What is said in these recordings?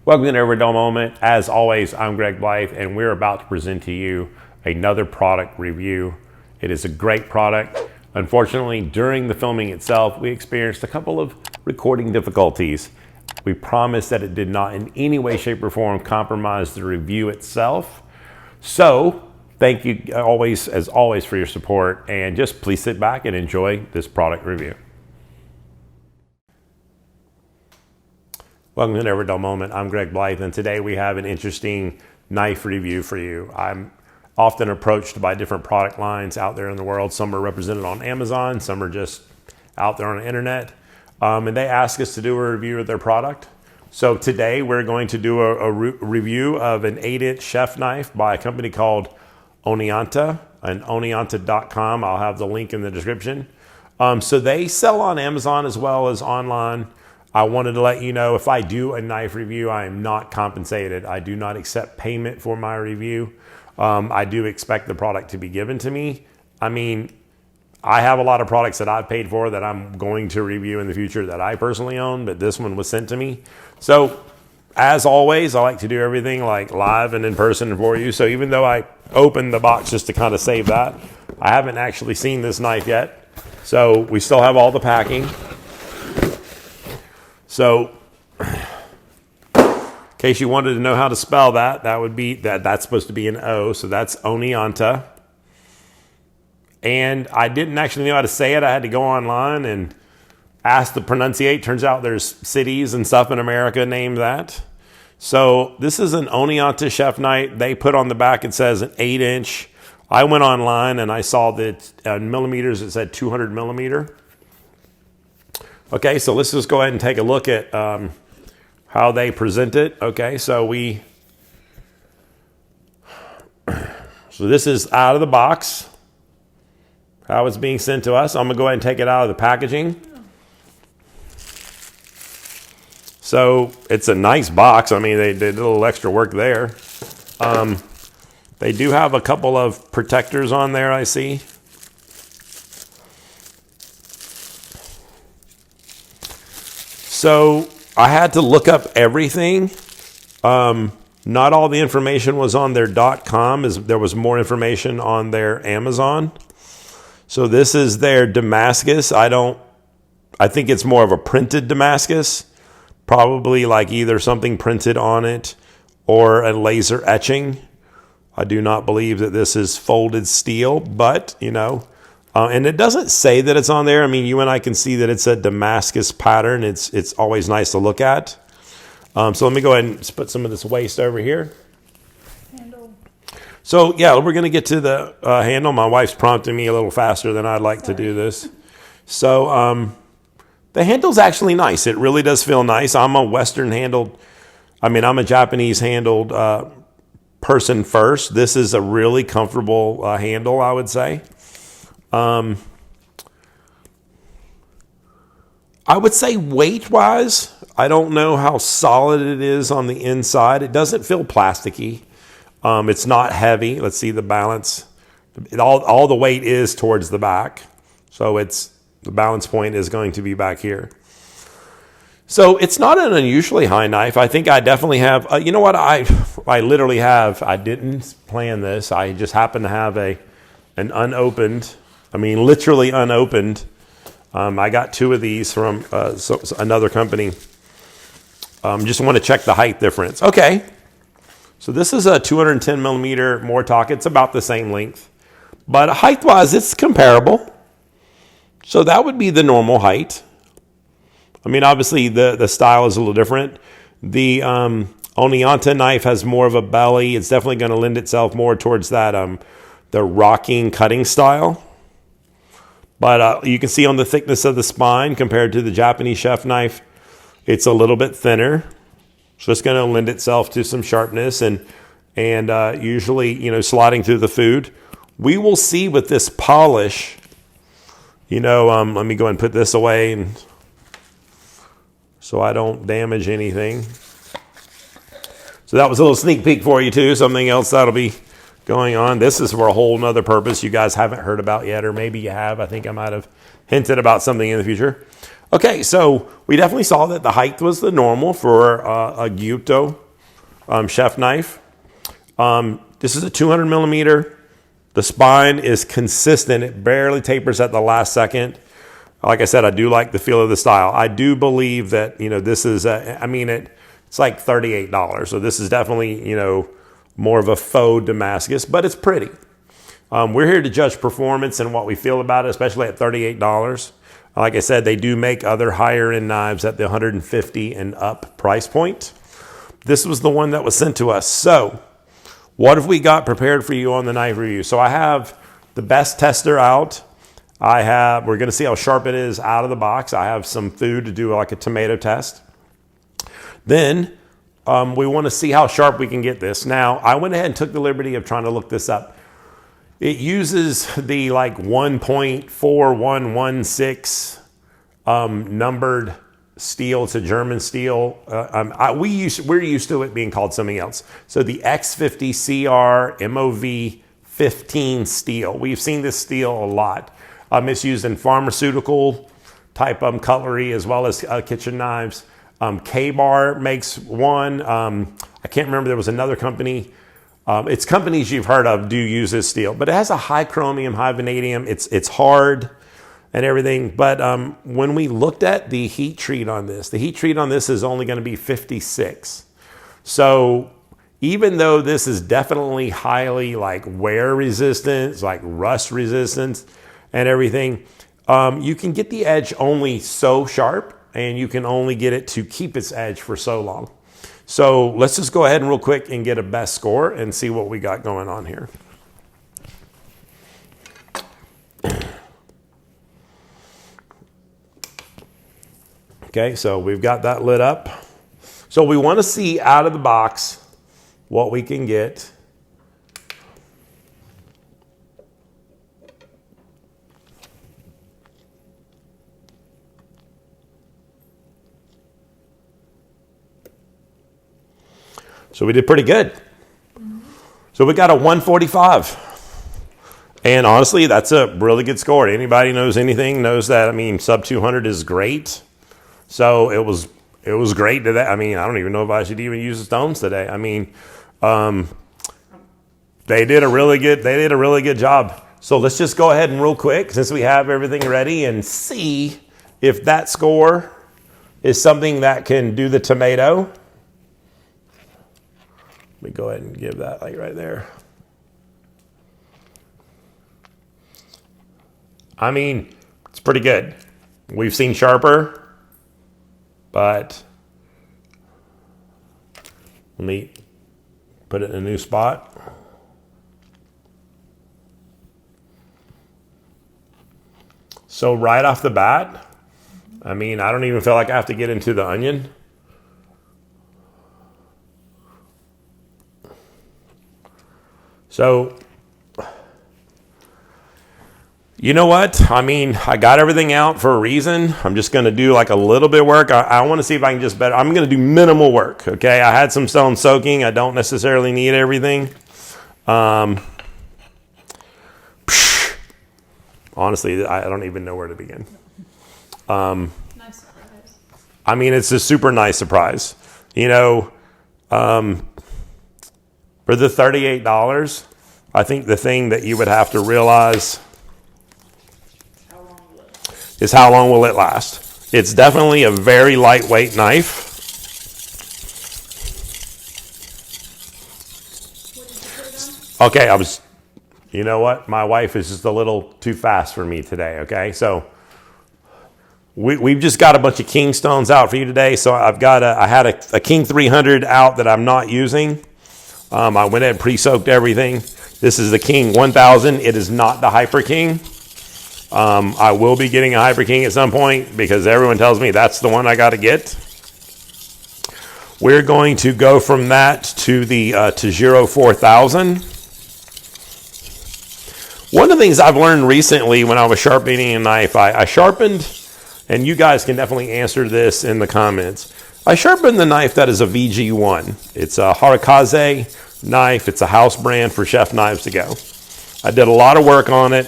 Welcome to Every Dull Moment. As always, I'm Greg Blythe, and we're about to present to you another product review. It is a great product. Unfortunately, during the filming itself, we experienced a couple of recording difficulties. We promise that it did not in any way, shape, or form compromise the review itself. So, thank you as always for your support, and just please sit back and enjoy this product review. Welcome to Every Dull Moment. I'm Greg Blythe, and today we have an interesting knife review for you. I'm often approached by different product lines out there in the world. Some are represented on Amazon, some are just out there on the internet, and they ask us to do a review of their product. So today we're going to do a review of an 8-inch chef knife by a company called Oneonta, and Oneonta.com. I'll have the link in the description. So they sell on Amazon as well as online. I wanted to let you know, if I do a knife review, I am not compensated. I do not accept payment for my review. I do expect the product to be given to me. I mean, I have a lot of products that I've paid for that I'm going to review in the future that I personally own, but this one was sent to me. So, as always, I like to do everything like live and in person for you. So even though I opened the box just to kind of save that, I haven't actually seen this knife yet. So we still have all the packing. So, in case you wanted to know how to spell that, that's supposed to be an O, so that's Oneonta. And I didn't actually know how to say it. I had to go online and ask to pronunciate. Turns out there's cities and stuff in America named that. So this is an Oneonta chef knife. They put on the back, it says an 8-inch. I went online and I saw that in millimeters it said 200 millimeter. Okay, so let's just go ahead and take a look at how they present it. Okay, so this is out of the box, how it's being sent to us. I'm gonna go ahead and take it out of the packaging. So it's a nice box. I mean, they did a little extra work there. They do have a couple of protectors on there, I see. So I had to look up everything. Not all the information was on their .com. There was more information on their Amazon. So this is their Damascus. I think it's more of a printed Damascus. Probably like either something printed on it or a laser etching. I do not believe that this is folded steel, but you know. And it doesn't say that it's on there. I mean, you and I can see that it's a Damascus pattern. It's always nice to look at. So let me go ahead and put some of this waste over here. Handle. So yeah, we're going to get to the handle. My wife's prompting me a little faster than I'd like to do this. So the handle's actually nice. It really does feel nice. I'm a Japanese handled person first. This is a really comfortable handle, I would say. I would say weight-wise, I don't know how solid it is on the inside. It doesn't feel plasticky. It's not heavy. Let's see the balance. All the weight is towards the back. So the balance point is going to be back here. So it's not an unusually high knife. I think I definitely have, you know what, I literally have, I didn't plan this. I just happen to have an unopened, literally unopened. I got 2 of these from another company. Just want to check the height difference. Okay. So this is a 210 millimeter Mortok. It's about the same length. But height-wise, it's comparable. So that would be the normal height. Obviously, the style is a little different. The Oneonta knife has more of a belly. It's definitely going to lend itself more towards that the rocking cutting style. But you can see on the thickness of the spine compared to the Japanese chef knife, it's a little bit thinner. So it's going to lend itself to some sharpness and usually, sliding through the food. We will see with this polish, let me go ahead and put this away so I don't damage anything. So that was a little sneak peek for you too. Something else that'll be going on. This is for a whole nother purpose you guys haven't heard about yet, or maybe you have. I think I might have hinted about something in the future. Okay, so we definitely saw that the height was the normal for a Gyuto chef knife. This is a 200 millimeter. The spine is consistent. It barely tapers at the last second. Like I said, I do like the feel of the style. I do believe that, this is, it's like $38. So this is definitely, more of a faux Damascus, but it's pretty. We're here to judge performance and what we feel about it, especially at $38. Like I said, they do make other higher end knives at the $150 and up price point. This was the one that was sent to us. So what have we got prepared for you on the knife review? So I have the best tester out. We're going to see how sharp it is out of the box. I have some food to do like a tomato test. Then we want to see how sharp we can get this. Now, I went ahead and took the liberty of trying to look this up. It uses the like 1.4116 numbered steel. It's a German steel. We're used to it being called something else. So the X50 CR MOV 15 steel. We've seen this steel a lot. It's used in pharmaceutical type cutlery as well as kitchen knives. K-Bar makes one. I can't remember. There was another company. It's companies you've heard of do use this steel, but it has a high chromium, high vanadium. It's hard and everything. But when we looked at the heat treat on this, the heat treat on this is only going to be 56. So even though this is definitely highly like wear resistant, like rust resistant and everything, you can get the edge only so sharp, and you can only get it to keep its edge for so long. So let's just go ahead and real quick and get a best score and see what we got going on here. Okay, so we've got that lit up. So we want to see out of the box what we can get. So we did pretty good. So we got a 145. And honestly, that's a really good score. Anybody knows anything knows that, sub 200 is great. So it was great today. I don't even know if I should even use the stones today. They did a really good job. So let's just go ahead and real quick, since we have everything ready, and see if that score is something that can do the tomato. Let me go ahead and give that like right there. It's pretty good. We've seen sharper, but let me put it in a new spot. So right off the bat, I don't even feel like I have to get into the onion. So, you know what? I got everything out for a reason. I'm just going to do like a little bit of work. I want to see if I can just better. I'm going to do minimal work, okay? I had some stone soaking. I don't necessarily need everything. Honestly, I don't even know where to begin. Nice surprise. It's a super nice surprise. For the $38, I think the thing that you would have to realize is how long will it last. It's definitely a very lightweight knife. What did you put on? Okay, you know what? My wife is just a little too fast for me today, okay? So we've just got a bunch of king stones out for you today. So I had a king 300 out that I'm not using. I went ahead and pre-soaked everything. This is the King 1000. It is not the Hyper King. I will be getting a Hyper King at some point because everyone tells me that's the one I got to get. We're going to go from that to the Tajiro 4000. One of the things I've learned recently when I was sharpening a knife, I sharpened, and you guys can definitely answer this in the comments. I sharpened the knife that is a VG1. It's a Harikaze knife. It's a house brand for chef knives to go. I did a lot of work on it.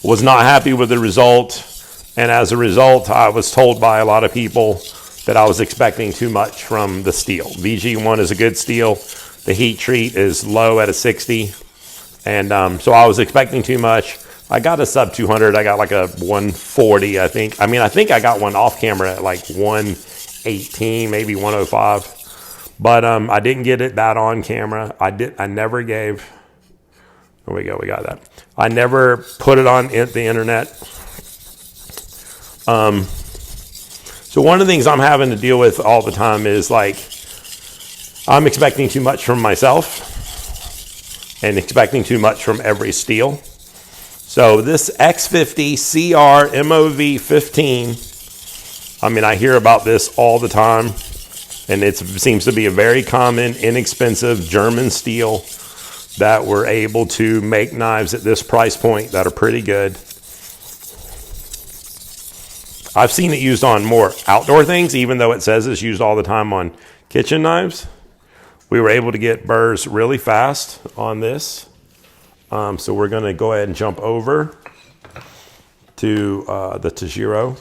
Was not happy with the result. And as a result, I was told by a lot of people that I was expecting too much from the steel. VG1 is a good steel. The heat treat is low at a 60. And so I was expecting too much. I got a sub 200. I got like a 140, I think. I mean, I think I got one off camera at like 118, maybe 105. But I didn't get it that on camera. I never gave. There we go. We got that. I never put it on the internet. So one of the things I'm having to deal with all the time is like I'm expecting too much from myself and expecting too much from every steel. So this X50 CR MOV 15, I mean, I hear about this all the time, and it seems to be a very common, inexpensive German steel that we're able to make knives at this price point that are pretty good. I've seen it used on more outdoor things, even though it says it's used all the time on kitchen knives. We were able to get burrs really fast on this. So we're going to go ahead and jump over to the Tajiro.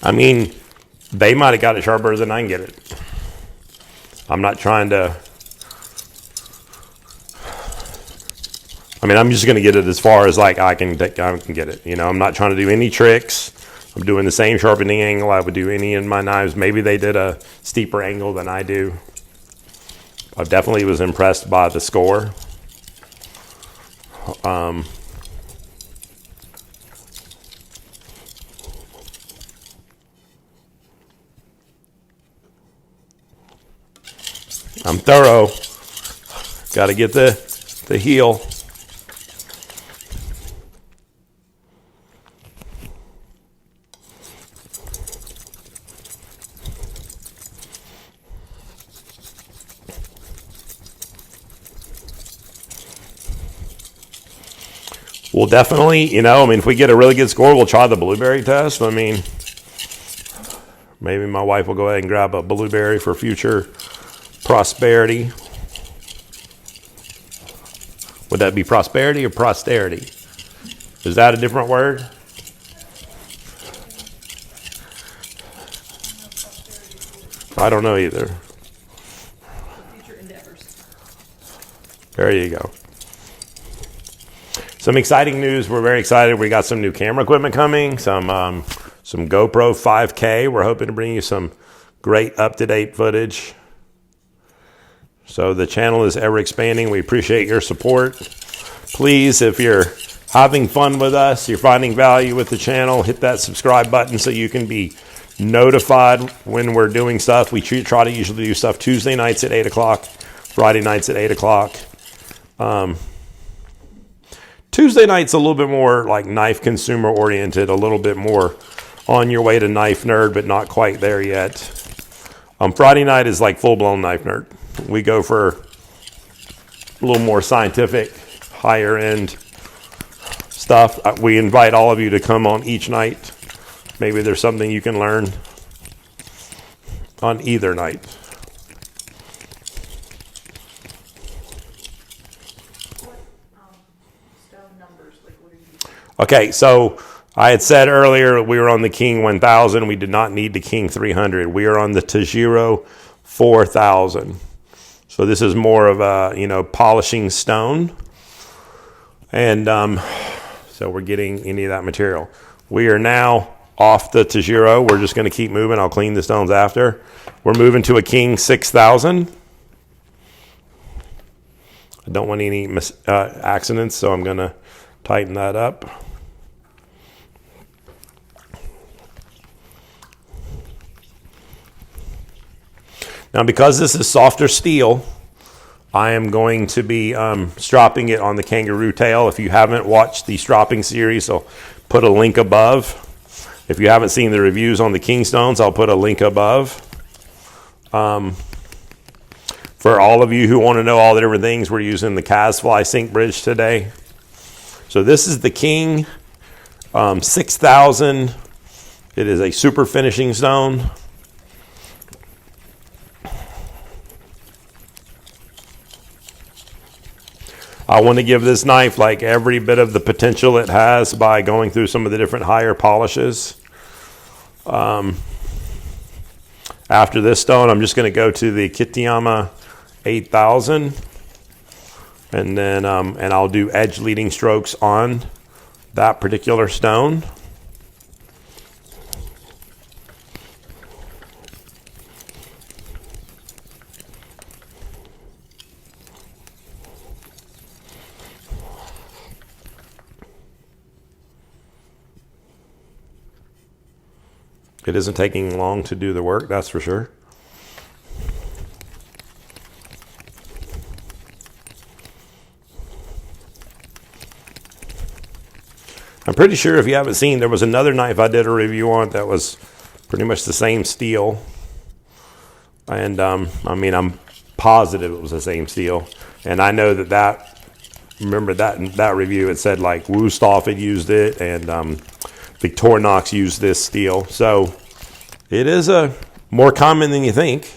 I mean, they might have got it sharper than I can get it. I'm not trying to. I mean, I'm just going to get it as far as like I can get it. You know, I'm not trying to do any tricks. I'm doing the same sharpening angle I would do any in my knives. Maybe they did a steeper angle than I do. I definitely was impressed by the score. I'm thorough. Got to get the heel. We'll definitely, you know, I mean, if we get a really good score, we'll try the blueberry test. I mean, maybe my wife will go ahead and grab a blueberry for future prosperity. Would that be prosperity or posterity? Is that a different word? I don't know either. Future endeavors. There you go. Some exciting news. We're very excited. We got some new camera equipment coming. Some GoPro 5K. We're hoping to bring you some great up-to-date footage. So the channel is ever expanding. We appreciate your support. Please, if you're having fun with us, you're finding value with the channel, hit that subscribe button so you can be notified when we're doing stuff. We try to usually do stuff Tuesday nights at 8 o'clock, Friday nights at 8 o'clock. Tuesday night's a little bit more like knife consumer oriented, a little bit more on your way to knife nerd, but not quite there yet. Friday night is like full-blown knife nerd. We go for a little more scientific, higher end stuff. We invite all of you to come on each night. Maybe there's something you can learn on either night. Okay, so I had said earlier we were on the King 1000. We did not need the King 300. We are on the Tajiro 4000. So this is more of a, you know, polishing stone. And so we're getting any of that material. We are now off the Tajiro. We're just going to keep moving. I'll clean the stones after. We're moving to a King 6000. I don't want any accidents, so I'm going to tighten that up. Now, because this is softer steel, I am going to be stropping it on the Kangaroo tail. If you haven't watched the stropping series, I'll put a link above. If you haven't seen the reviews on the Kingstones, I'll put a link above. For all of you who want to know all the different things, we're using the Kasfly Sinkbridge today. So this is the King 6000. It is a super finishing stone. I want to give this knife like every bit of the potential it has by going through some of the different higher polishes. After this stone, I'm just going to go to the Kitayama 8000, and then and I'll do edge leading strokes on that particular stone. It isn't taking long to do the work, that's for sure. I'm pretty sure if you haven't seen, there was another knife I did a review on that was pretty much the same steel. And I mean, I'm positive it was the same steel. And I know remember that review, it said like Whetstone had used it, and Victorinox used this steel. So it is more common than you think.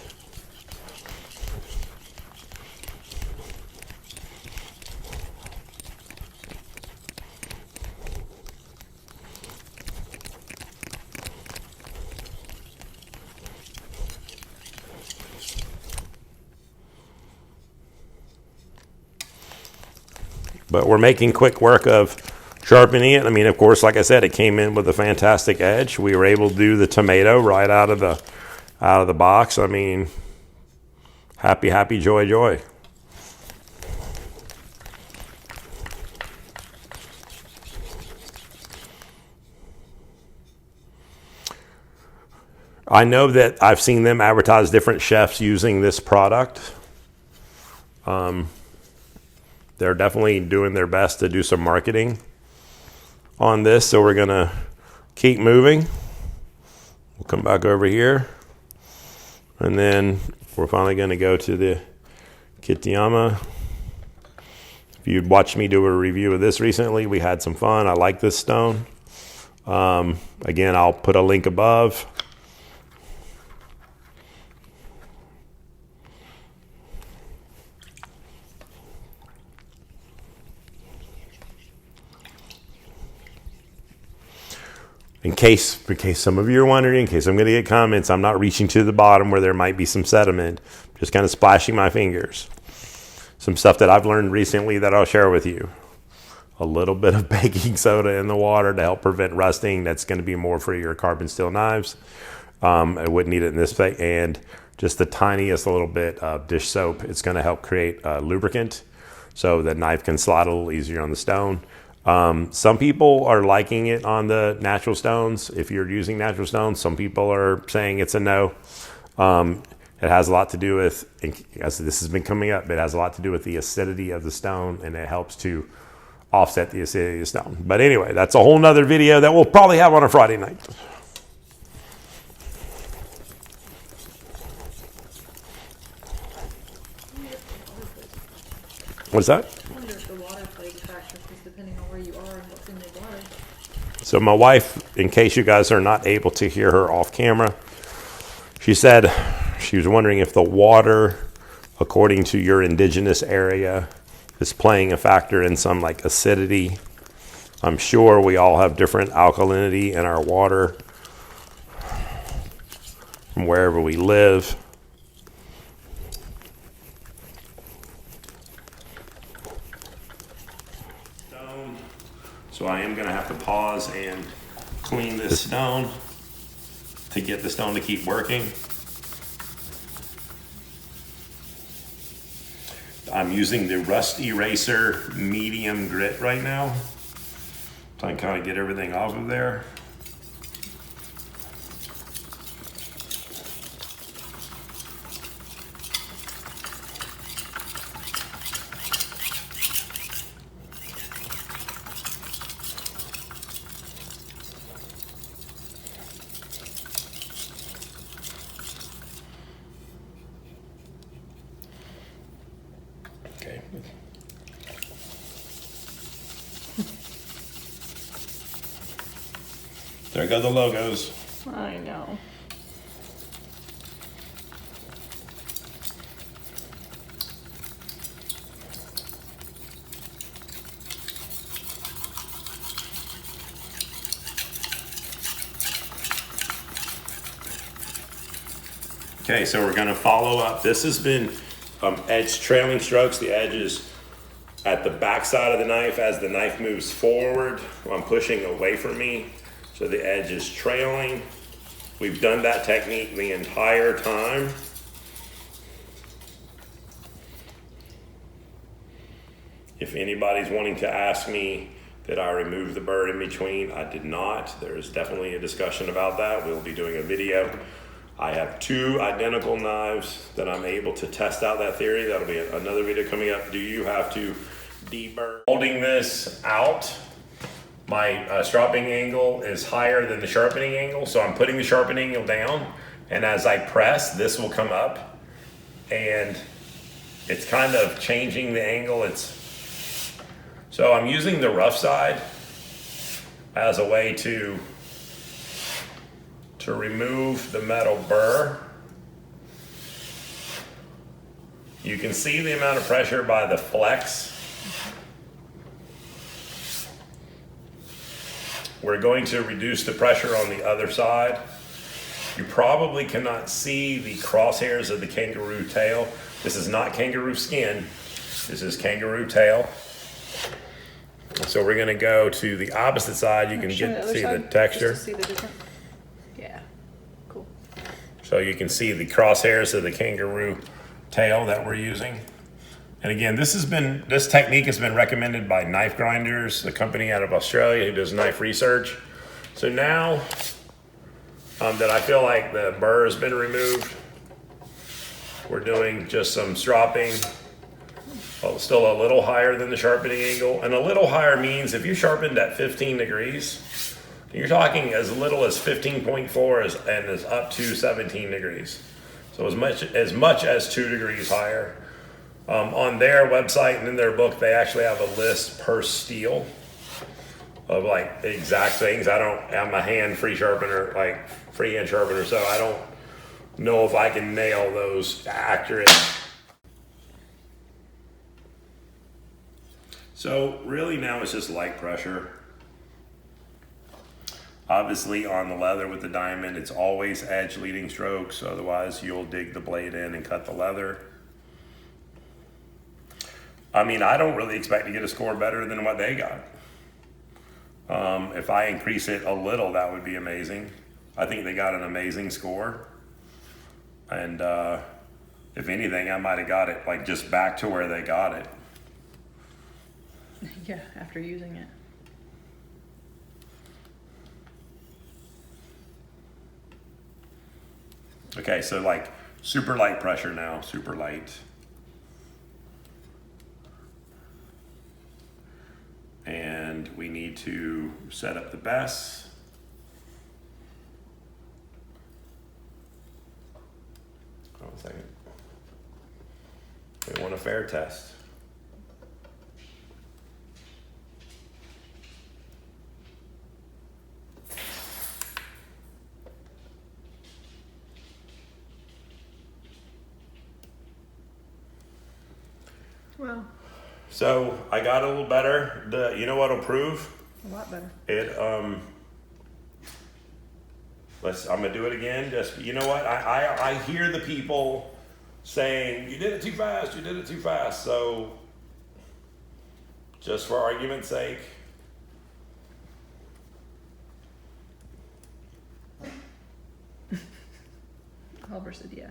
But we're making quick work of sharpening it. I mean, of course, like I said, it came in with a fantastic edge. We were able to do the tomato right out of the box. I mean, happy, happy, joy, joy. I know that I've seen them advertise different chefs using this product. They're definitely doing their best to do some marketing on this, so we're gonna keep moving. We'll come back over here, and then we're finally gonna go to the Kitayama. If you'd watched me do a review of this recently, we had some fun. I like this stone. Again, I'll put a link above. In case some of you are wondering, in case I'm going to get comments, I'm not reaching to the bottom where there might be some sediment. Just kind of splashing my fingers. Some stuff that I've learned recently that I'll share with you. A little bit of baking soda in the water to help prevent rusting. That's going to be more for your carbon steel knives. I wouldn't need it in this way. And just the tiniest little bit of dish soap. It's going to help create lubricant so the knife can slide a little easier on the stone. Some people are liking it on the natural stones. If you're using natural stones, some people are saying it's a no. It has a lot to do with, as this has been coming up, it has a lot to do with the acidity of the stone, and it helps to offset the acidity of the stone. But anyway, that's a whole nother video that we'll probably have on a Friday night. What's that? So my wife, in case you guys are not able to hear her off camera, she said she was wondering if the water, according to your indigenous area, is playing a factor in some like acidity. I'm sure we all have different alkalinity in our water from wherever we live. So I am going to have to pause and clean this stone to get the stone to keep working. I'm using the Rust Eraser medium grit right now, so I can kind of get everything off of there. There go the logos. I know. Okay, so we're gonna follow up. This has been edge trailing strokes. The edge is at the back side of the knife. As the knife moves forward, I'm pushing away from me, so the edge is trailing. We've done that technique the entire time. If anybody's wanting to ask me did I remove the burr in between, I did not. There is definitely a discussion about that. We'll be doing a video. I have 2 identical knives that I'm able to test out that theory. That'll be another video coming up. Do you have to deburr? Holding this out, my stropping angle is higher than the sharpening angle, so I'm putting the sharpening angle down, and as I press, this will come up, and it's kind of changing the angle. So I'm using the rough side as a way to remove the metal burr. You can see the amount of pressure by the flex. We're going to reduce the pressure on the other side. You probably cannot see the crosshairs of the kangaroo tail. This is not kangaroo skin. This is kangaroo tail. So we're gonna go to the opposite side. You can see the texture. Just to see the difference. Yeah, cool. So you can see the crosshairs of the kangaroo tail that we're using. And again, this technique has been recommended by Knife Grinders, the company out of Australia who does knife research. So now that I feel like the burr has been removed, we're doing just some stropping. Well, still a little higher than the sharpening angle. And a little higher means if you sharpened at 15 degrees, you're talking as little as 15.4 and is up to 17 degrees. So as much as 2 degrees higher. On their website and in their book, they actually have a list per steel of like the exact things. I'm a hand-free sharpener, like freehand sharpener, so I don't know if I can nail those accurate. So really now it's just light pressure. Obviously on the leather with the diamond, it's always edge leading strokes, otherwise you'll dig the blade in and cut the leather. I mean, I don't really expect to get a score better than what they got. If I increase it a little, that would be amazing. I think they got an amazing score. And if anything, I might have got it like just back to where they got it. Yeah, after using it. Okay, so like super light pressure now, super light. And we need to set up the best. Hold on a second. We want a fair test. Well, so I got a little better. You know what'll prove? a lot better. I'm gonna do it again. Just, you know what? I hear the people saying, you did it too fast, you did it too fast. So just for argument's sake, Oliver said yeah.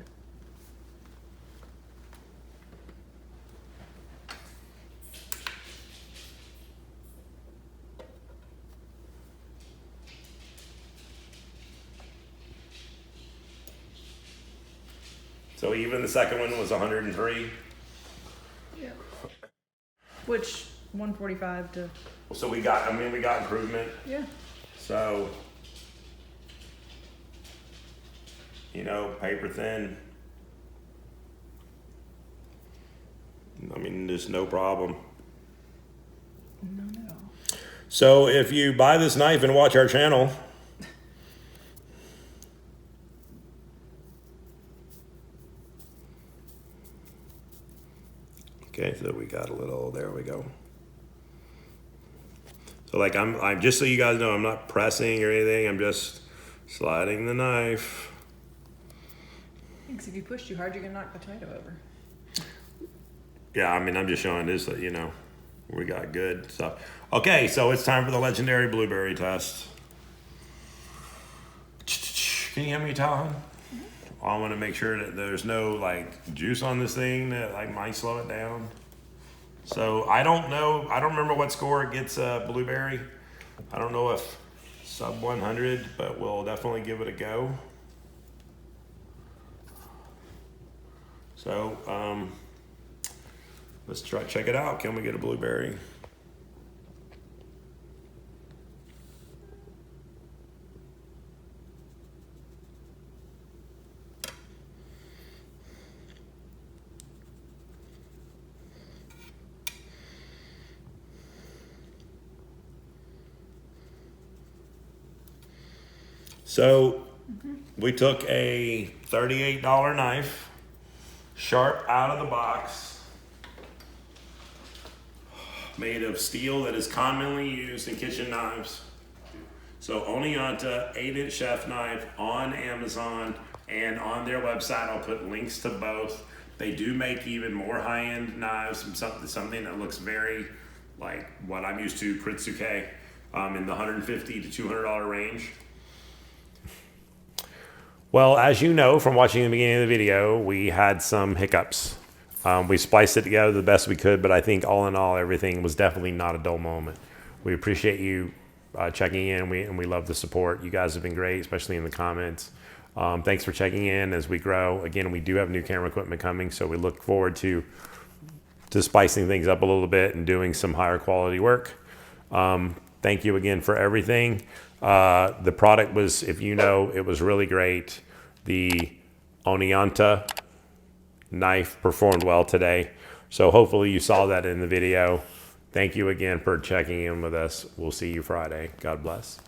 so even the second one was 103. Yeah. Which 145 to. So we got improvement. Yeah. So, you know, paper thin. I mean, there's no problem. None at all. So if you buy this knife and watch our channel, Okay, so we got a little, there we go. So like I'm just so you guys know, I'm not pressing or anything. I'm just sliding the knife. Because if you push too hard, you're gonna knock the tomato over. Yeah, I mean, I'm just showing this that, you know, we got good stuff. Okay, so it's time for the legendary blueberry test. Can you hear me, Talon? I want to make sure that there's no like juice on this thing that like might slow it down. So I don't know. I don't remember what score it gets blueberry. I don't know if sub 100, but we'll definitely give it a go. So let's check it out. Can we get a blueberry? So we took a $38 knife, sharp out of the box, made of steel that is commonly used in kitchen knives. So Oneonta 8-inch chef knife on Amazon and on their website. I'll put links to both. They do make even more high-end knives, something that looks very like what I'm used to, Kritsuke, in the $150 to $200 range. Well, as you know from watching the beginning of the video, we had some hiccups. We spliced it together the best we could, but I think all in all, everything was definitely not a dull moment. We appreciate you checking in, and we love the support. You guys have been great, especially in the comments. Thanks for checking in as we grow. Again, we do have new camera equipment coming, so we look forward to spicing things up a little bit and doing some higher quality work. Thank you again for everything. The product was, if you know, it was really great. The Oneonta knife performed well today. So hopefully you saw that in the video. Thank you again for checking in with us. We'll see you Friday. God bless.